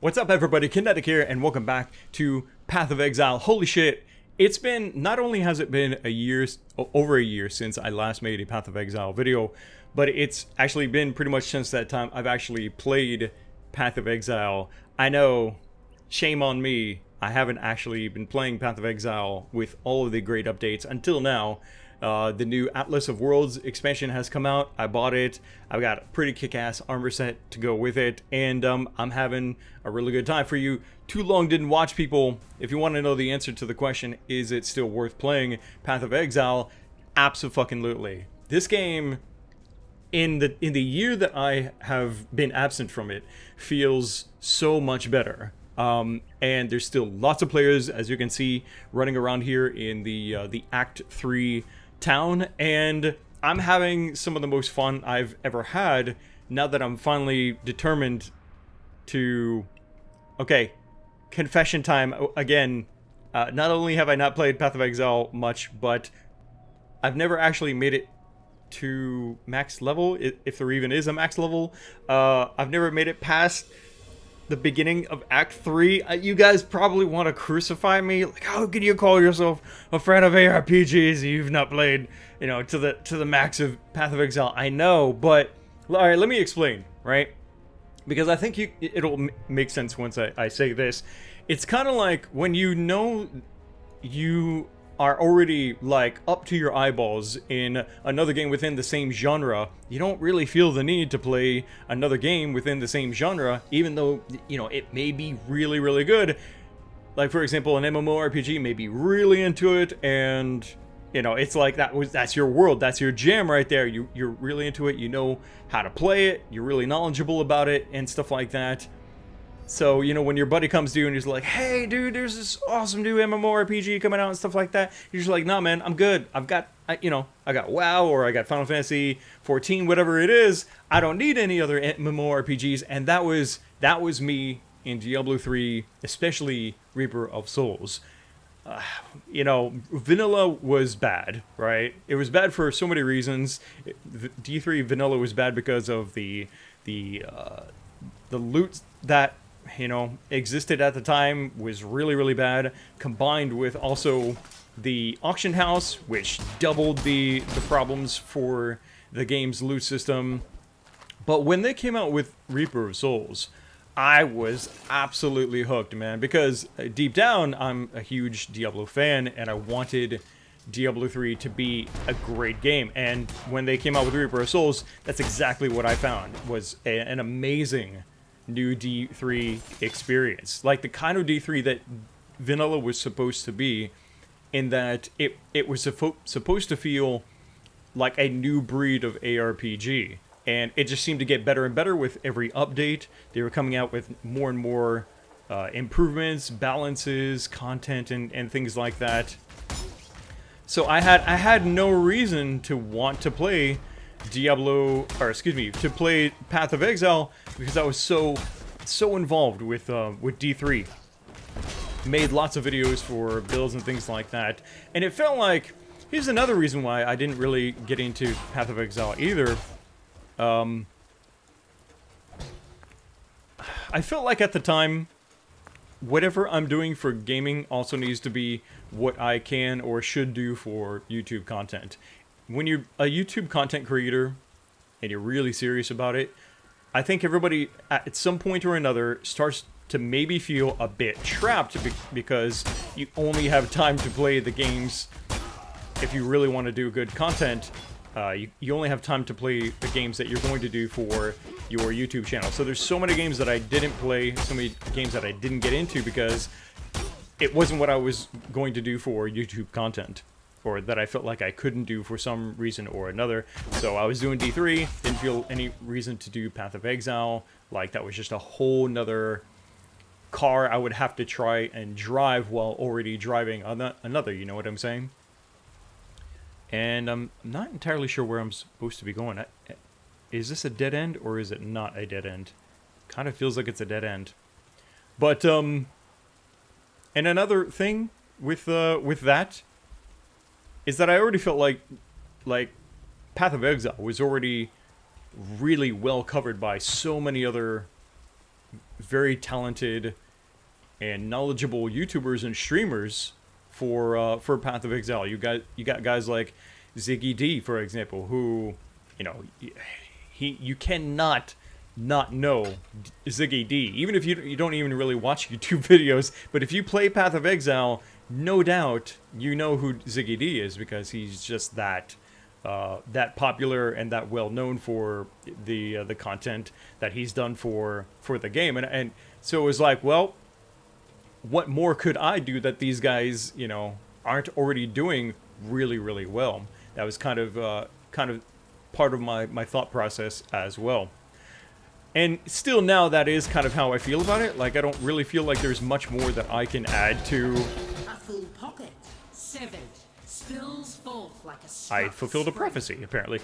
What's up, everybody? Kinetic here, and welcome back to Path of Exile. Holy shit! It's been, not only has it been over a year since I last made a Path of Exile video, but it's actually been pretty much since that time I've actually played Path of Exile. I know, shame on me, I haven't actually been playing Path of Exile with all of the great updates until now. The new Atlas of Worlds expansion has come out. I bought it. I've got a pretty kick-ass armor set to go with it, and I'm having a really good time. For you too long didn't watch people, if you want to know the answer to the question, is it still worth playing Path of Exile? Abso-fucking-lutely. This game, in the year that I have been absent from it, feels so much better. And there's still lots of players, as you can see, running around here in the Act 3 town, and I'm having some of the most fun I've ever had now that I'm finally determined to... Okay, confession time again. Not only have I not played Path of Exile much, but I've never actually made it to max level, if there even is a max level. I've never made it past the beginning of Act 3. You guys probably want to crucify me. Like, how can you call yourself a fan of ARPGs? You've not played, you know, to the max of Path of Exile. I know, but all right, let me explain, right? Because I think it'll make sense once I say this. It's kind of like when you know you are already like up to your eyeballs in another game within the same genre, you don't really feel the need to play another game within the same genre, even though, you know, it may be really, really good. Like, for example, an MMORPG may be really into it, and, you know, it's like that's your world, that's your jam right there. You're really into it, you know how to play it, you're really knowledgeable about it, and stuff like that. So, you know, when your buddy comes to you and he's like, hey, dude, there's this awesome new MMORPG coming out and stuff like that, you're just like, nah, man, I'm good. I got WoW, or I got Final Fantasy 14, whatever it is. I don't need any other MMORPGs, and that was me in Diablo 3, especially Reaper of Souls. You know, vanilla was bad, right? It was bad for so many reasons. D3 vanilla was bad because of the loot that, you know, existed at the time was really, really bad, combined with also the auction house, which doubled the problems for the game's loot system. But when they came out with Reaper of Souls, I was absolutely hooked, man, because deep down, I'm a huge Diablo fan, and I wanted Diablo 3 to be a great game. And when they came out with Reaper of Souls, that's exactly what I found, was an amazing new D3 experience. Like the kind of D3 that vanilla was supposed to be, in that it was supposed to feel like a new breed of ARPG. And it just seemed to get better and better with every update. They were coming out with more and more improvements, balances, content, and things like that. So I had no reason to want to play to play Path of Exile, because I was so involved with D3. Made lots of videos for builds and things like that, and it felt like, here's another reason why I didn't really get into Path of Exile either. I felt like at the time, whatever I'm doing for gaming also needs to be what I can or should do for YouTube content. When you're a YouTube content creator and you're really serious about it, I think everybody at some point or another starts to maybe feel a bit trapped because you only have time to play the games. If you really want to do good content, you only have time to play the games that you're going to do for your YouTube channel. So there's so many games that I didn't play, so many games that I didn't get into because it wasn't what I was going to do for YouTube content, or that I felt like I couldn't do for some reason or another. So I was doing D3, didn't feel any reason to do Path of Exile. Like, that was just a whole nother car I would have to try and drive while already driving another, you know what I'm saying? And I'm not entirely sure where I'm supposed to be going. Is this a dead end, or is it not a dead end? Kind of feels like it's a dead end. But, and another thing with that is that I already felt like Path of Exile was already really well covered by so many other very talented and knowledgeable YouTubers and streamers for Path of Exile. You got guys like Ziggy D, for example, who, you know, you cannot not know Ziggy D, even if you don't even really watch YouTube videos. But if you play Path of Exile, no doubt you know who Ziggy D is, because he's just that popular and that well known for the content that he's done for the game. And so it was like, well, what more could I do that these guys, you know, aren't already doing really, really well? That was kind of part of my thought process as well. And still now, that is kind of how I feel about it. Like, I don't really feel like there's much more that I can add to. A full pocket, severed, spills forth like a I fulfilled a prophecy, apparently.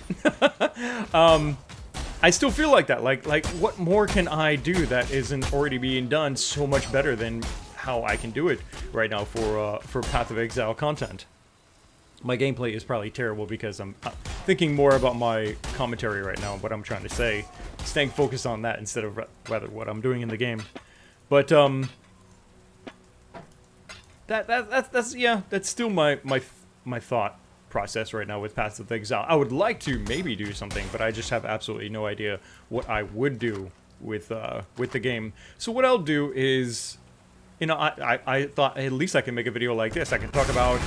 I still feel like that. Like, what more can I do that isn't already being done so much better than how I can do it right now for Path of Exile content? My gameplay is probably terrible because I'm thinking more about my commentary right now, what I'm trying to say, staying focused on that instead of rather what I'm doing in the game. But that's still my thought process right now with Path of Exile. I would like to maybe do something, but I just have absolutely no idea what I would do with the game. So what I'll do is, you know, I thought at least I can make a video like this. I can talk about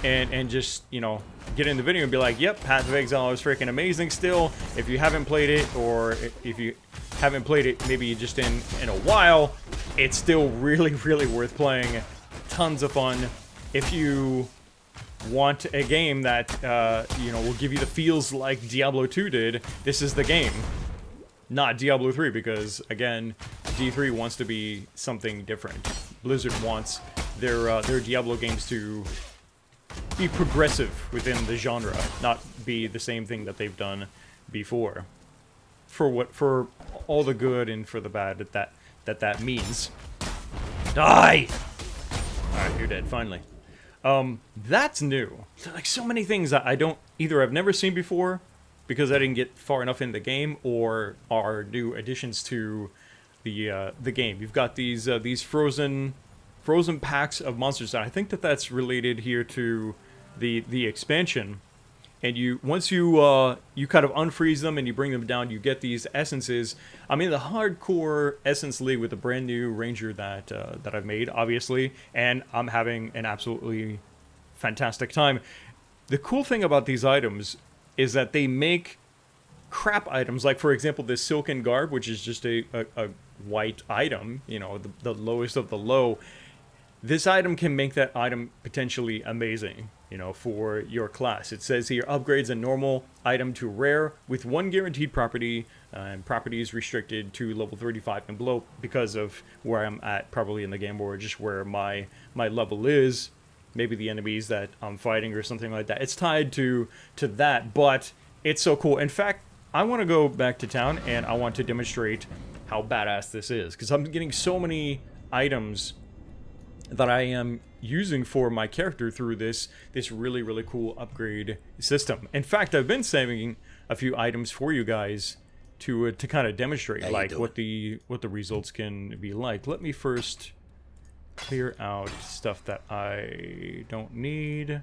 and just, you know, get in the video and be like, yep, Path of Exile is freaking amazing still. If you haven't played it, or if you haven't played it maybe just in a while, it's still really, really worth playing. Tons of fun. If you want a game that, you know, will give you the feels like Diablo 2 did, this is the game. Not Diablo 3, because, again, D3 wants to be something different. Blizzard wants their Diablo games to be progressive within the genre, not be the same thing that they've done before. For all the good and for the bad that means. Die! Alright, you're dead, finally. That's new. Like, so many things that I don't, either I've never seen before, because I didn't get far enough in the game, or are new additions to the game. You've got these frozen packs of monsters. And I think that's related here to the expansion. And once you kind of unfreeze them and you bring them down, you get these essences. I'm in the hardcore essence league with a brand new ranger that I've made, obviously, and I'm having an absolutely fantastic time. The cool thing about these items is that they make crap items, like, for example, this silken garb, which is just a white item, you know, the lowest of the low. This item can make that item potentially amazing, you know, for your class. It says here, upgrades a normal item to rare with one guaranteed property, and properties restricted to level 35 and below, because of where I'm at probably in the game, or just where my level is. Maybe the enemies that I'm fighting or something like that. It's tied to that, but it's so cool. In fact, I want to go back to town and I want to demonstrate how badass this is, because I'm getting so many items that I am using for my character through this really, really cool upgrade system. In fact, I've been saving a few items for you guys to kind of demonstrate like what the results can be like. Let me first clear out stuff that I don't need.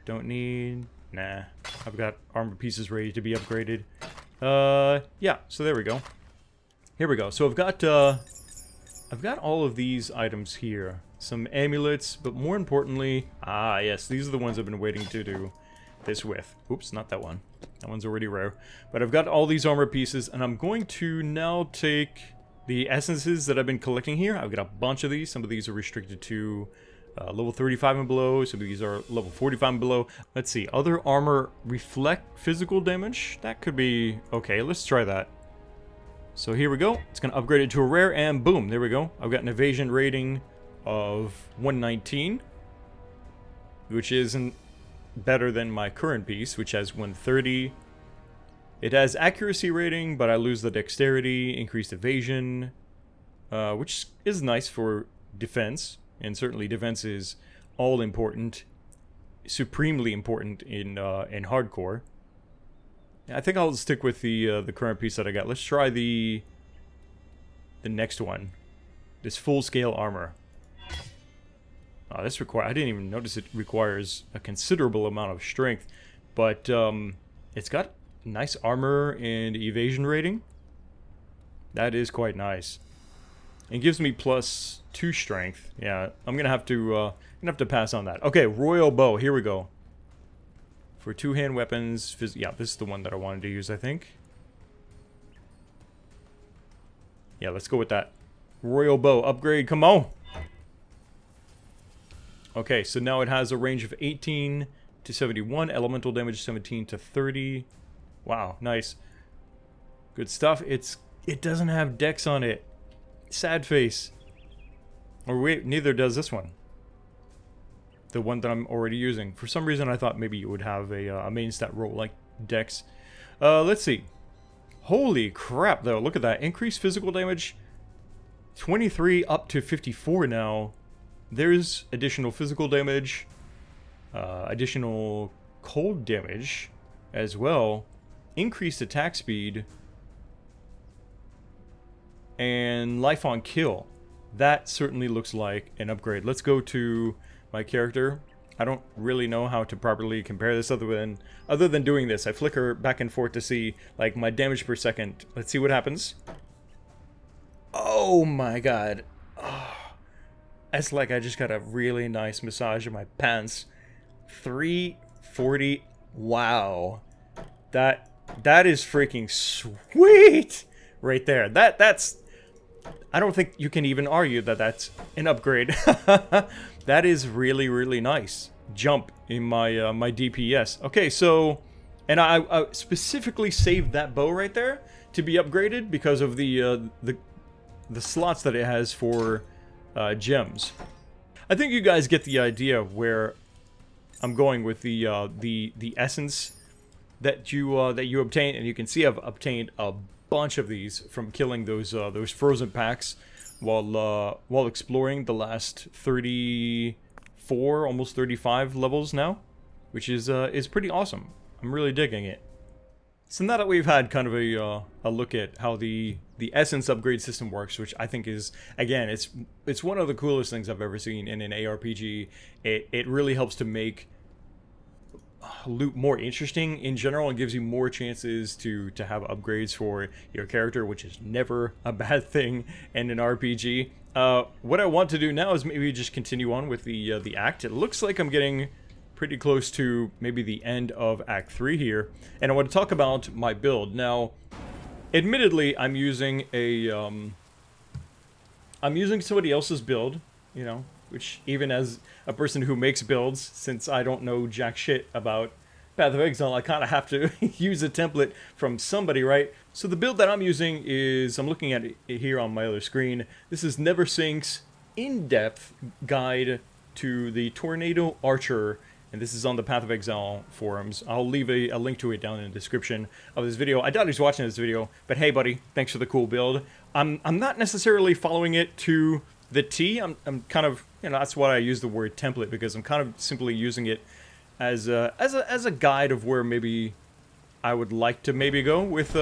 Nah, I've got armor pieces ready to be upgraded. Yeah, so there we go. Here we go. So I've got all of these items here. Some amulets, but more importantly, yes, these are the ones I've been waiting to do this with. Oops, not that one. That one's already rare. But I've got all these armor pieces, and I'm going to now take the essences that I've been collecting here. I've got a bunch of these. Some of these are restricted to level 35 and below. Some of these are level 45 and below. Let's see. Other armor reflect physical damage. That could be okay. Let's try that. So here we go. It's going to upgrade it to a rare, and boom, there we go. I've got an evasion rating of 119, which isn't better than my current piece, which has 130. It has accuracy rating, but I lose the dexterity, increased evasion, which is nice for defense, and certainly defense is all important, supremely important in hardcore. I think I'll stick with the current piece that I got. Let's try the next one. This full-scale armor. I didn't even notice it requires a considerable amount of strength, but it's got nice armor and evasion rating. That is quite nice. It gives me +2 strength. Yeah, I'm gonna have to pass on that. Okay, Royal Bow. Here we go. For two-hand weapons, yeah, this is the one that I wanted to use, I think. Yeah, let's go with that. Royal Bow upgrade. Come on. Okay, so now it has a range of 18 to 71, elemental damage 17 to 30. Wow, nice. Good stuff. It doesn't have dex on it. Sad face. Or wait, neither does this one. The one that I'm already using. For some reason I thought maybe you would have a main stat roll like dex. Let's see. Holy crap though, look at that. Increased physical damage 23 up to 54 now. There's additional physical damage, additional cold damage as well, increased attack speed, and life on kill. That certainly looks like an upgrade. Let's go to my character. I don't really know how to properly compare this other than doing this. I flicker back and forth to see like my damage per second. Let's see what happens. Oh my god. It's like I just got a really nice massage in my pants. 340. Wow. That is freaking sweet right there. That's I don't think you can even argue that that's an upgrade. That is really, really nice. Jump in my my DPS. Okay, so and I specifically saved that bow right there to be upgraded because of the slots that it has for gems. I think you guys get the idea of where I'm going with the essence that you obtain, and you can see I've obtained a bunch of these from killing those frozen packs while exploring the last 34, almost 35 levels now, which is pretty awesome. I'm really digging it. So now that we've had kind of a look at how the essence upgrade system works, which I think is, again, it's one of the coolest things I've ever seen in an ARPG. It really helps to make loot more interesting in general and gives you more chances to have upgrades for your character, which is never a bad thing in an RPG. What I want to do now is maybe just continue on with the act. It looks like I'm getting pretty close to maybe the end of Act 3 here, and I want to talk about my build. Now, admittedly, I'm using somebody else's build, you know, which even as a person who makes builds, since I don't know jack shit about Path of Exile, I kind of have to use a template from somebody, right? So the build that I'm using is, I'm looking at it here on my other screen. This is Neversink's in-depth guide to the Tornado Archer, and this is on the Path of Exile forums. I'll leave a link to it down in the description of this video. I doubt he's watching this video, but hey buddy, thanks for the cool build. I'm not necessarily following it to the T. I'm kind of, you know, that's why I use the word template, because I'm kind of simply using it as a guide of where maybe I would like to maybe go with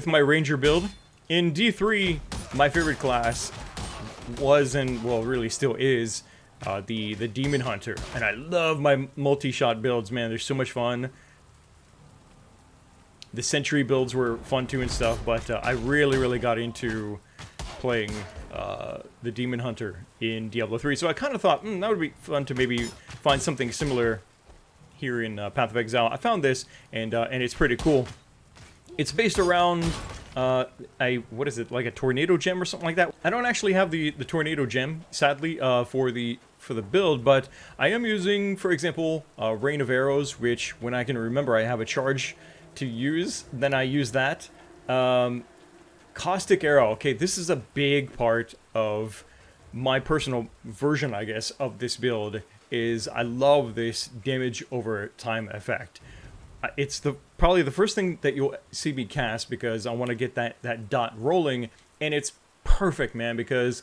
my Ranger build. In D3, my favorite class was, and well, really still is, the Demon Hunter, and I love my multi-shot builds, man. They're so much fun. The Sentry builds were fun too and stuff, but I really got into playing the Demon Hunter in Diablo 3, so I kind of thought, that would be fun to maybe find something similar here in Path of Exile. I found this, and it's pretty cool. It's based around what is it, like a tornado gem or something like that. I don't actually have the tornado gem, sadly, for the build, but I am using, for example, Rain of Arrows, which when I can remember I have a charge to use, then I use that. Caustic Arrow. Okay, this is a big part of my personal version, I guess, of this build, is I love this damage over time effect. It's probably the first thing that you'll see me cast, because I want to get that dot rolling, and it's perfect, man, because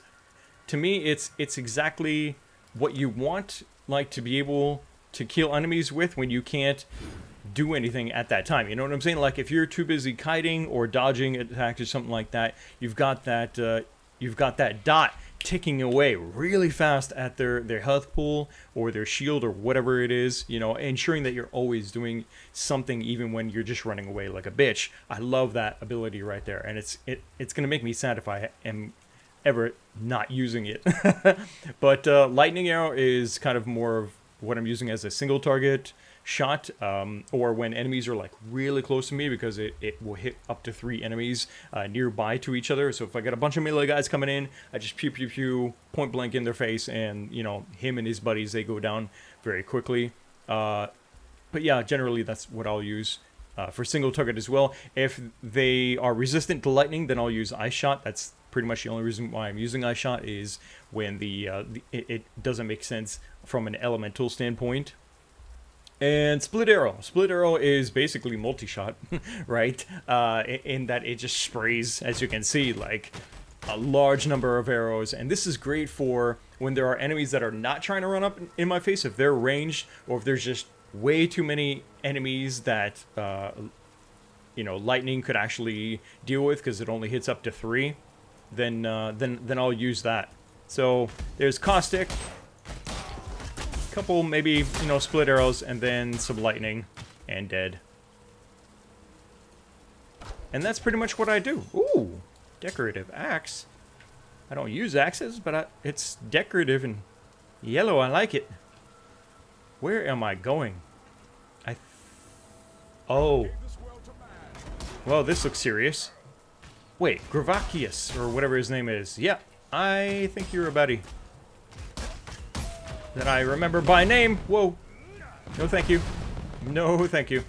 to me it's exactly what you want, like, to be able to kill enemies with when you can't do anything at that time. You know what I'm saying? Like, if you're too busy kiting or dodging attacks or something like that, you've got that you've got that dot ticking away really fast at their health pool or their shield or whatever it is, you know, ensuring that you're always doing something even when you're just running away like a bitch. I love that ability right there, and it's gonna make me sad if I am ever not using it. But lightning arrow is kind of more of what I'm using as a single target shot, or when enemies are like really close to me, because it will hit up to 3 enemies nearby to each other. So if I got a bunch of melee guys coming in, I just pew pew pew, point blank in their face, and you know, him and his buddies, they go down very quickly. But yeah, generally that's what I'll use for single target as well. If they are resistant to lightning, then I'll use ice shot. That's pretty much the only reason why I'm using ice shot, is when it doesn't make sense from an elemental standpoint. And split arrow. Split arrow is basically multi-shot, right? In that it just sprays, as you can see, like a large number of arrows. And this is great for when there are enemies that are not trying to run up in my face. If they're ranged, or if there's just way too many enemies that you know, lightning could actually deal with, because it only hits up to 3, then I'll use that. So there's caustic, couple maybe, you know, split arrows, and then some lightning, and dead. And that's pretty much what I do. Ooh, decorative axe. I don't use axes, but it's decorative and yellow. I like it. Where am I going? Oh. Well, this looks serious. Wait, Gravakius, or whatever his name is. Yeah, I think you're a buddy that I remember by name. Whoa. No thank you. No thank you.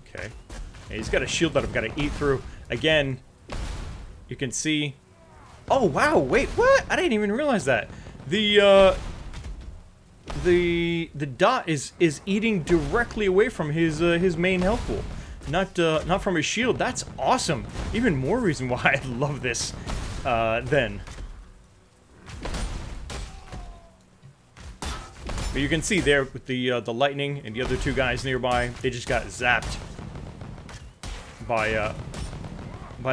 Okay. Yeah, he's got a shield that I've got to eat through. Again, you can see... Oh, wow, wait, what? I didn't even realize that. The dot is eating directly away from his main health pool. Not from his shield. That's awesome. Even more reason why I love this, then. But you can see there with the lightning and the other 2 guys nearby, they just got zapped by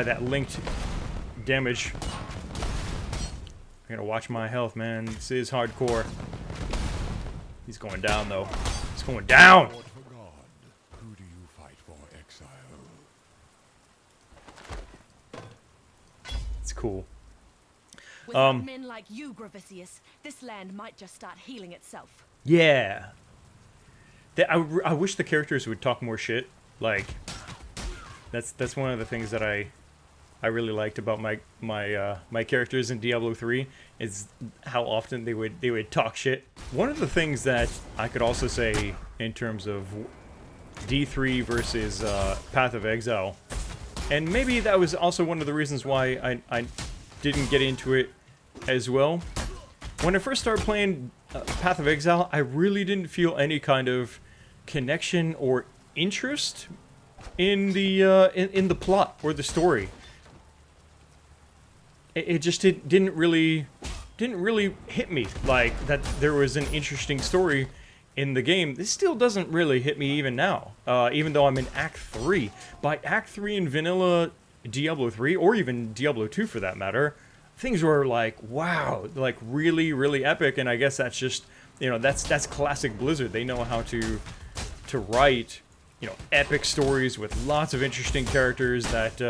that linked damage. I gotta watch my health, man. This is hardcore. He's going down, though. He's going down! Cool. Without men like you, Gravicius, this land might just start healing itself. Yeah. I wish the characters would talk more shit. Like, that's one of the things that I really liked about my characters in Diablo 3, is how often they would talk shit. One of the things that I could also say in terms of D3 versus Path of Exile, and maybe that was also one of the reasons why I didn't get into it as well. When I first started playing Path of Exile, I really didn't feel any kind of connection or interest in the plot or the story. It just didn't really hit me like that there was an interesting story in the game. This still doesn't really hit me even now, even though I'm in Act 3. By Act 3 in vanilla Diablo 3, or even Diablo 2 for that matter, things were like, wow, like really, really epic. And I guess that's just, you know, that's classic Blizzard. They know how to write, you know, epic stories with lots of interesting characters that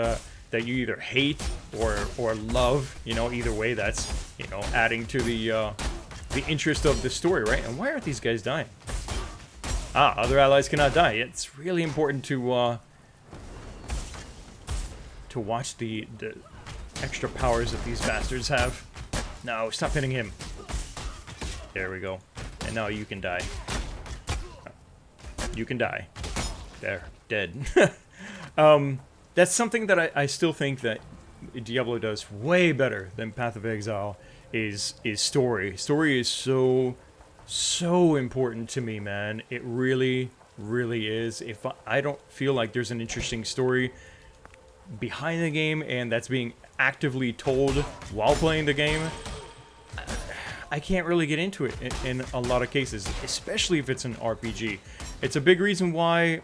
you either hate or love. You know, either way, that's, you know, adding to the interest of the story, right? And why aren't these guys dying? Ah, other allies cannot die. It's really important to watch the extra powers that these bastards have. No, stop hitting him. There we go. And now you can die. You can die. There, dead. That's something that I still think that Diablo does way better than Path of Exile is story. Story is so important to me, man. It really, really is. If I don't feel like there's an interesting story behind the game and that's being actively told while playing the game, I can't really get into it in a lot of cases, especially if it's an RPG. It's a big reason why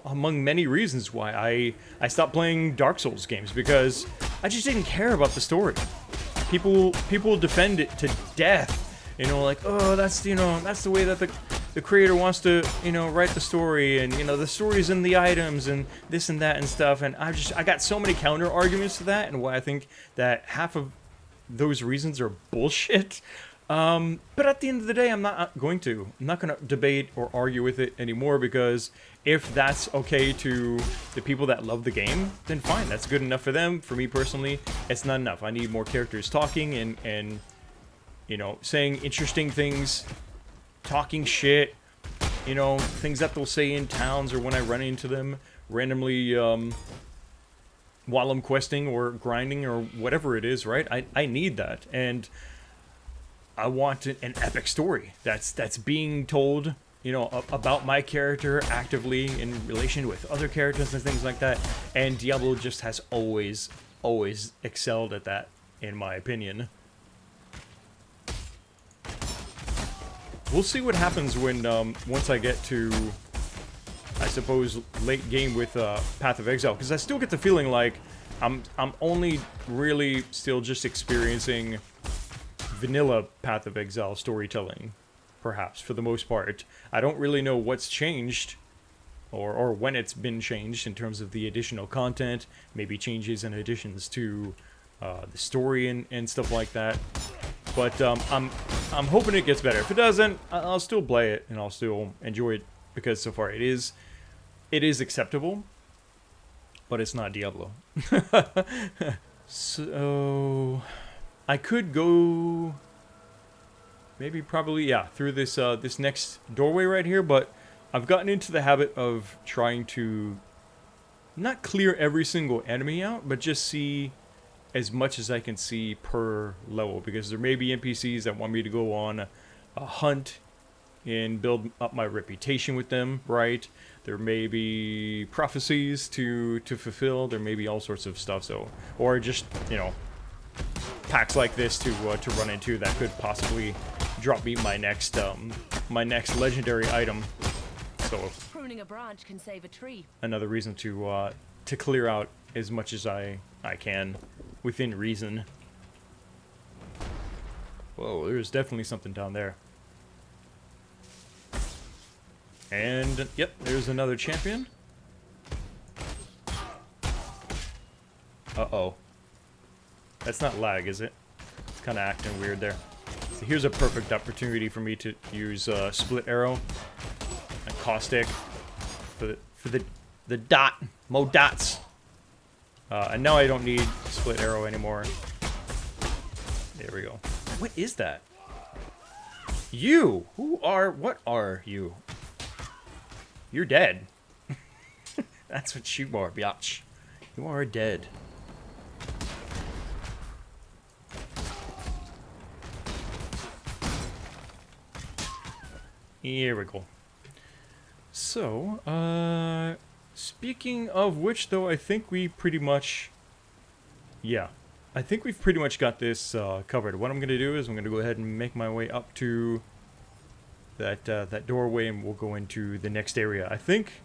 among many reasons why I stopped playing Dark Souls games, because I just didn't care about the story. People defend it to death, you know, like, oh, that's, you know, that's the way that the creator wants to, you know, write the story, and, you know, the story's in the items and this and that and stuff, and I got so many counter arguments to that, and why I think that half of those reasons are bullshit. But at the end of the day, I'm not going to debate or argue with it anymore, because if that's okay to the people that love the game, then fine, that's good enough for them. For me personally, it's not enough. I need more characters talking and you know, saying interesting things, talking shit, you know, things that they'll say in towns or when I run into them randomly, while I'm questing or grinding or whatever it is, right? I need that, and I want an epic story that's being told, you know, about my character actively in relation with other characters and things like that. And Diablo just has always excelled at that, in my opinion. We'll see what happens when once I get to, I suppose, late game with Path of Exile, because I still get the feeling like I'm only really still just experiencing vanilla Path of Exile storytelling, perhaps, for the most part. I don't really know what's changed, or when it's been changed in terms of the additional content, maybe changes and additions to the story and stuff like that. But I'm hoping it gets better. If it doesn't, I'll still play it and I'll still enjoy it, because so far it is acceptable, but it's not Diablo. So I could go, maybe, probably, yeah, through this this next doorway right here, but I've gotten into the habit of trying to not clear every single enemy out, but just see as much as I can see per level, because there may be NPCs that want me to go on a hunt and build up my reputation with them, right? There may be prophecies to fulfill, there may be all sorts of stuff, so, or just, you know, packs like this to run into that could possibly drop me my next legendary item. So Pruning a branch can save a tree. another reason to clear out as much as I can within reason. Whoa, there's definitely something down there. And yep, there's another champion. Uh-oh. That's not lag, is it? It's kind of acting weird there. So here's a perfect opportunity for me to use split arrow and caustic for the dot, mo dots. And now I don't need split arrow anymore. There we go. What is that? You! What are you? You're dead. That's what you are, biatch. You are dead. Here we go. So, speaking of which, though, I think we pretty much... Yeah. I think we've pretty much got this covered. What I'm going to do is I'm going to go ahead and make my way up to that doorway, and we'll go into the next area. I think